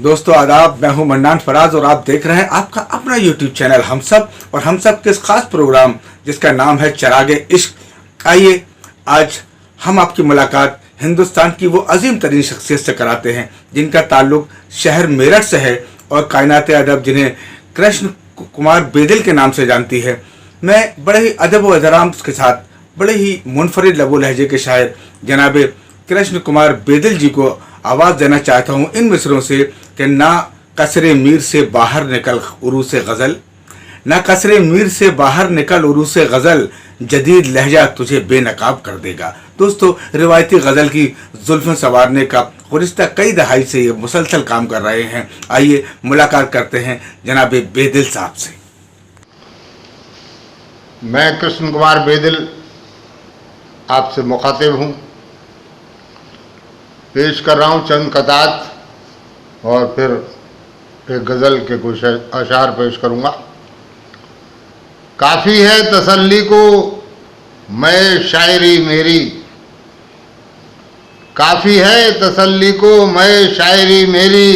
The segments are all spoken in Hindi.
दोस्तों आदाब, मैं हूं मन्नान फराज और आप देख रहे हैं आपका अपना यूट्यूब चैनल हम सब और हम सब के इस खास प्रोग्राम जिसका नाम है चिरागे इश्क। आइए आज हम आपकी मुलाकात हिंदुस्तान की वो अजीम तरीन शख्सियत से कराते हैं जिनका ताल्लुक शहर मेरठ से है और कायनात अदब जिन्हें कृष्ण कुमार बेदिल के नाम से जानती है। मैं बड़े ही अदब व एहतराम के साथ बड़े ही मुनफरिद लबो लहजे के शायर जनाब कृष्ण कुमार बेदिल जी को आवाज़ देना चाहता हूँ इन मिसरों से कि ना कसरे मीर से बाहर निकल उरूस गज़ल, ना कसरे मीर से बाहर निकल उरूस गज़ल, जदीद लहजा तुझे बेनकाब कर देगा। दोस्तों रिवायती गज़ल की जुल्फ़ें संवारने का गुज़िश्ता कई दहाई से ये मुसलसल काम कर रहे हैं। आइए मुलाकात करते हैं जनाब बेदिल साहब से। मैं कृष्ण कुमार बेदिल आपसे मुखातिब हूँ। पेश कर रहा हूँ चंद कतात और फिर एक गज़ल के कुछ अशार पेश करूँगा। काफ़ी है तसल्ली को मैं शायरी मेरी, काफ़ी है तसल्ली को मैं शायरी मेरी,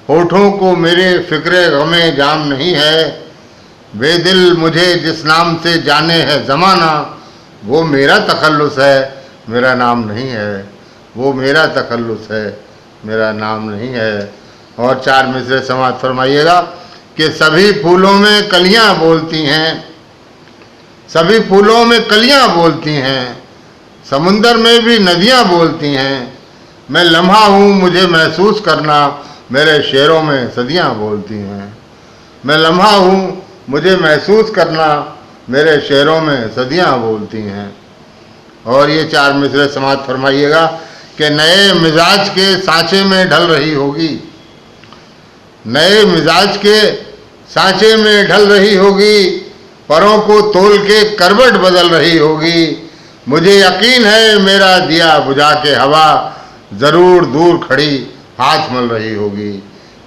होठों को मेरे फ़िक्रे गमे जाम नहीं है। बेदिल मुझे जिस नाम से जाने है ज़माना, वो मेरा तखल्लुस है मेरा नाम नहीं है, वो मेरा तखल्लुस है मेरा नाम नहीं है। और चार मिसरे समाअत फरमाइएगा कि सभी फूलों में कलियां बोलती हैं, सभी फूलों में कलियां बोलती हैं, समुंदर में भी नदियां बोलती हैं। मैं लम्हा हूँ मुझे महसूस करना, मेरे शेरों में सदियां बोलती हैं। मैं लम्हा हूँ मुझे महसूस करना, मेरे शेरों में सदियां बोलती हैं। और ये चार मिसरे समाअत फरमाइएगा कि नए मिजाज के सांचे में ढल रही होगी, नए मिजाज के सांचे में ढल रही होगी, परों को तोल के करवट बदल रही होगी। मुझे यकीन है मेरा दिया बुझा के हवा ज़रूर दूर खड़ी हाथ मल रही होगी,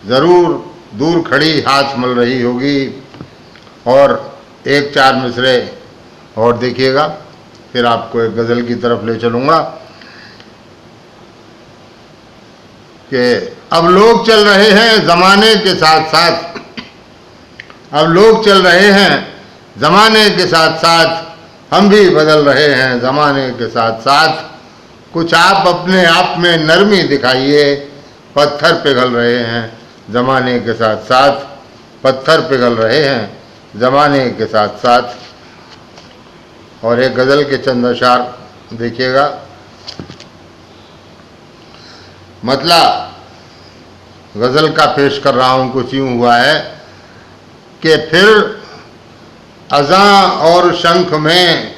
ज़रूर दूर खड़ी हाथ मल रही होगी। और एक चार मिसरे और देखिएगा, फिर आपको एक गज़ल की तरफ ले चलूँगा कि अब लोग चल रहे हैं ज़माने के साथ साथ, अब लोग चल रहे हैं ज़माने के साथ साथ, हम भी बदल रहे हैं ज़माने के साथ साथ। कुछ आप अपने आप में नरमी दिखाइए, पत्थर पिघल रहे हैं ज़माने के साथ साथ, पत्थर पिघल रहे हैं ज़माने के साथ साथ। और एक गज़ल के चंद अशार देखिएगा। मतला गज़ल का पेश कर रहा हूँ, कुछ यूँ हुआ है कि फिर अज़ां और शंख में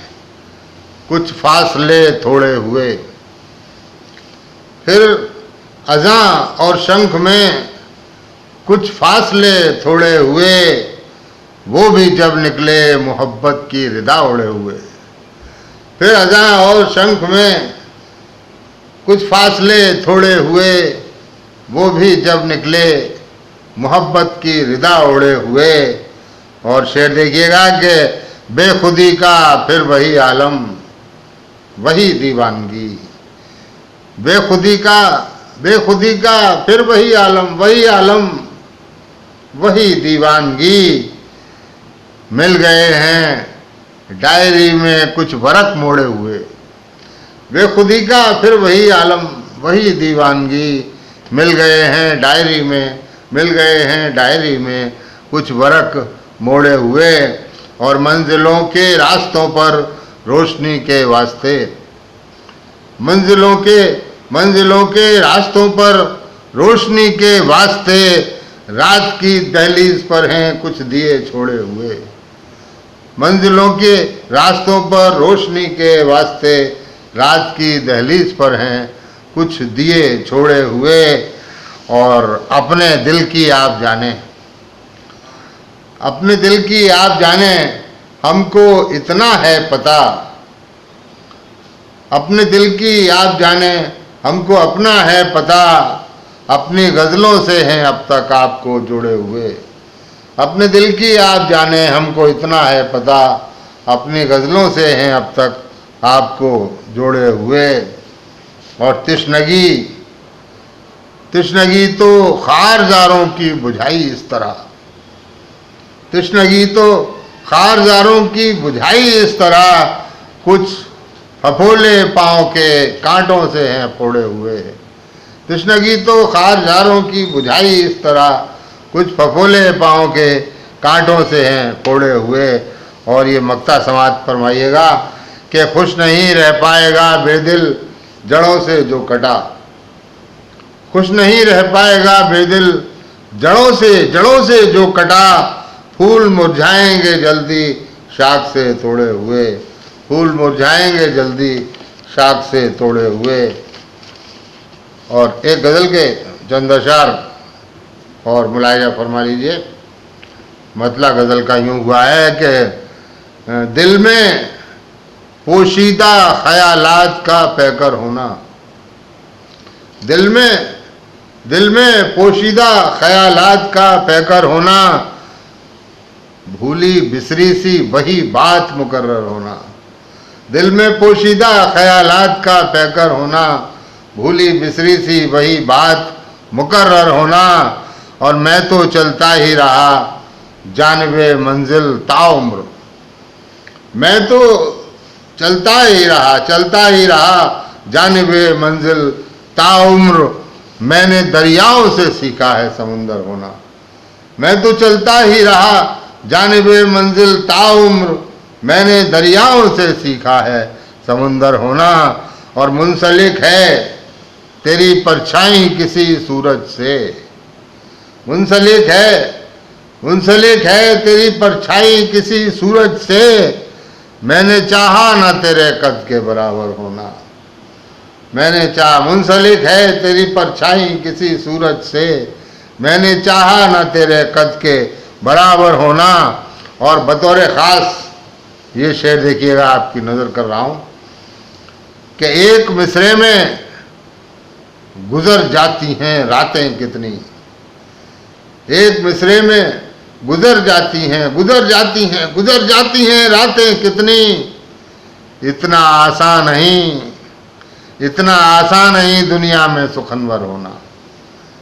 कुछ फासले थोड़े हुए, फिर अज़ां और शंख में कुछ फासले थोड़े हुए, वो भी जब निकले मोहब्बत की रिदा ओढ़े हुए। फिर अज़ां और शंख में कुछ फासले थोड़े हुए, वो भी जब निकले मोहब्बत की रिदा ओढ़े हुए। और शेर देखिएगा कि बेखुदी का फिर वही आलम वही दीवानगी, बेखुदी का फिर वही आलम वही दीवानगी। मिल गए हैं डायरी में कुछ वरक मोड़े हुए, बेखुदी का फिर वही आलम वही दीवानगी। मिल गए हैं डायरी में, मिल गए हैं डायरी में कुछ वरक मोड़े हुए। और मंजिलों के रास्तों पर रोशनी के वास्ते, मंजिलों के रास्तों पर रोशनी के वास्ते, रात की दहलीज पर हैं कुछ दिए छोड़े हुए। मंजिलों के रास्तों पर रोशनी के वास्ते, रात की दहलीज पर हैं कुछ दिए छोड़े हुए। और अपने दिल की आप जाने, अपने दिल की आप जाने, हमको इतना है पता, अपने दिल की आप जाने, हमको अपना है पता, अपनी गज़लों से हैं अब तक आपको जुड़े हुए। अपने दिल की आप जाने, हमको इतना है पता, अपनी गज़लों से हैं अब तक आपको जोड़े हुए। और तृष्णगी तो खारजारों की बुझाई इस तरह, तृष्णगी तो खारजारों की बुझाई इस तरह, कुछ फफोले पाँव के कांटों से हैं फोड़े हुए। तृष्णगी तो खारजारों की बुझाई इस तरह, कुछ फफोले पाँव के कांटों से हैं फोड़े हुए। और ये मक्ता समाप्त फरमाइएगा कि खुश नहीं रह पाएगा बेदिल जड़ों से जो कटा, खुश नहीं रह पाएगा बेदिल जड़ों से जो कटा, फूल मुरझाएंगे जल्दी शाख से तोड़े हुए, फूल मुरझाएंगे जल्दी शाख से तोड़े हुए। और एक गज़ल के चंद अशार और मुलाहिजा फरमा लीजिए। मतला गज़ल का यूँ हुआ है कि दिल में पोशीदा ख्यालात का पैकर होना, दिल में पोशीदा ख्यालात का पैकर होना, भूली बिसरी सी वही बात मुकर्रर होना, दिल में पोशीदा ख्यालात का पैकर होना, भूली बिसरी सी वही बात मुकर्रर होना। और मैं तो चलता ही रहा जानिबे मंजिल ताउम्र, मैं तो चलता ही रहा जानिबे मंजिल ताउम्र, मैंने दरियाओं से सीखा है समुंदर होना, मैं तो चलता ही रहा जानिबे मंजिल ताउम्र, मैंने दरियाओं से सीखा है समुंदर होना। और मुंसलिक है तेरी परछाई किसी सूरज से, मुंसलिक है तेरी परछाई किसी सूरज से, मैंने चाहा ना तेरे कद के बराबर होना, मैंने चाहा, मुंसलिक है तेरी परछाई किसी सूरज से, मैंने चाहा ना तेरे कद के बराबर होना। और बतौर ख़ास ये शेर देखिएगा, आपकी नज़र कर रहा हूँ कि एक मिसरे में गुजर जाती हैं रातें कितनी, एक मिसरे में गुजर जाती हैं रातें कितनी, इतना आसान नहीं दुनिया में सुखनवर होना,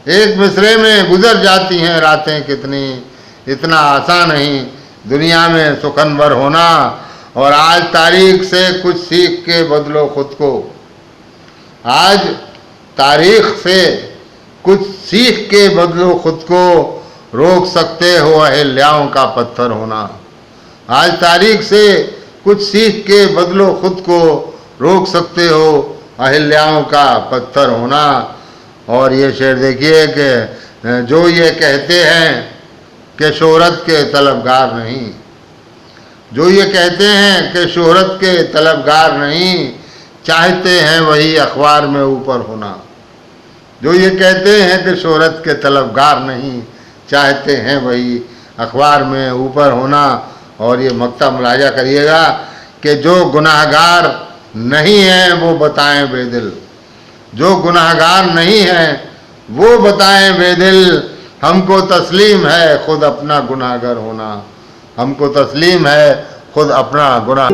एक मिसरे में गुजर जाती हैं रातें कितनी, इतना आसान नहीं दुनिया में सुखनवर होना। और आज तारीख से कुछ सीख के बदलो खुद को, आज तारीख से कुछ सीख के बदलो खुद को, रोक सकते हो अहिल्याओं का पत्थर होना, आज तारीख से कुछ सीख के बदलो खुद को, रोक सकते हो अहिल्याओं का पत्थर होना। और ये शेर देखिए कि जो ये कहते हैं कि शोहरत के तलबगार नहीं, जो ये कहते हैं कि शोहरत के तलबगार नहीं, चाहते हैं वही अखबार में ऊपर होना, जो ये कहते हैं कि शोहरत के तलबगार नहीं, चाहते हैं वही अखबार में ऊपर होना। और ये मक्ता मुलाहिजा करिएगा कि जो गुनाहगार नहीं हैं वो बताएं बेदिल, जो गुनाहगार नहीं हैं वो बताएं बेदिल, हमको तस्लीम है खुद अपना गुनाहगार होना, हमको तस्लीम है खुद अपना गुनाह।